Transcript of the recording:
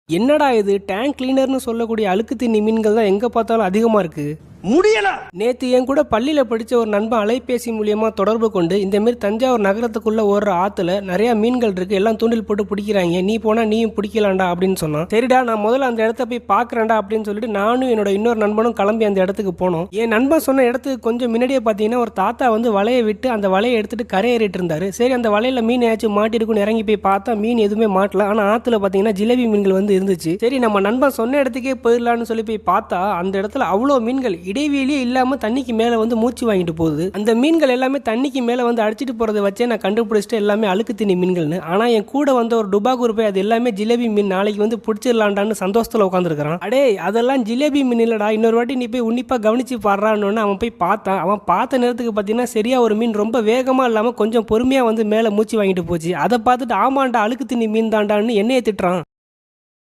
என்னடா இது டேங்க் கிளீனர்னு சொல்லக்கூடிய அழுக்கு தண்ணி மீன்கள் தான் எங்க பார்த்தாலும் அதிகமா இருக்கு. முடியல. நேத்து என் கூட பள்ளியில படிச்ச ஒரு நண்பன் அலைபேசி மூலியமா தொடர்பு கொண்டு இந்த மாதிரி தஞ்சாவூர் நகரத்துக்குள்ள ஓடுற ஆத்துல நிறைய மீன்கள் இருக்கு, எல்லாம் தூண்டில் போட்டு பிடிக்கிறாங்க, நீ போனா நீயும் பிடிக்கலாம்டா அப்படின்னு சொன்னான். சரிடா நான் முதல்ல அந்த இடத்த போய் பாக்குறேன்டா அப்படின்னு சொல்லிட்டு நானும் என்னோட இன்னொரு நண்பனும் கிளம்பி அந்த இடத்துக்கு போனோம். என் நண்பன் சொன்ன இடத்துக்கு கொஞ்சம் முன்னாடியே பாத்தீங்கன்னா ஒரு தாத்தா வந்து வலையை விட்டு அந்த வலையை எடுத்துட்டு கரையேறிட்டு இருந்தாரு. சரி அந்த வலையில மீன் ஏதாச்சும் மாட்டிருக்குன்னு இறங்கி போய் பார்த்தா மீன் எதுவுமே மாட்டல. ஆனா ஆத்துல பாத்தீங்கன்னா ஜிலேபி மீன்கள் வந்து இருந்துச்சு. சரி நம்ம நண்பன் சொன்ன இடத்துக்கே போயிடலான்னு சொல்லி போய் பார்த்தா அந்த இடத்துல அவ்வளோ மீன்கள் இடைவெளியே இல்லாம தண்ணிக்கு மேல வந்து மூச்சு வாங்கிட்டு போகுது. அந்த மீன்கள் எல்லாமே தண்ணிக்கு மேல வந்து அடிச்சிட்டு போறதை வச்சே நான் கண்டுபிடிச்சிட்டு எல்லாமே அழுக்கு தண்ணி மீன்கள்னு. ஆனா என் கூட வந்த ஒரு டுபாகூர் போய் அது எல்லாமே ஜிலேபி மீன், நாளைக்கு வந்து பிடிச்சிடலான்டான்னு சந்தோஷத்துல உட்காந்துருக்கான். அடே அதெல்லாம் ஜிலேபி மீன் இல்லடா, இன்னொரு வாட்டி நீ போய் உன்னிப்பா கவனிச்சு பாடுறான்னு அவன் போய் பார்த்தான். அவன் பார்த்த நேரத்துக்கு பார்த்தீங்கன்னா சரியா ஒரு மீன் ரொம்ப வேகமா இல்லாம கொஞ்சம் பொறுமையா வந்து மேல மூச்சு வாங்கிட்டு போச்சு. அதை பார்த்துட்டு ஆமாண்டா அழுக்கு தண்ணி மீன் தாண்டான்னு என்னைய திட்டுறான்.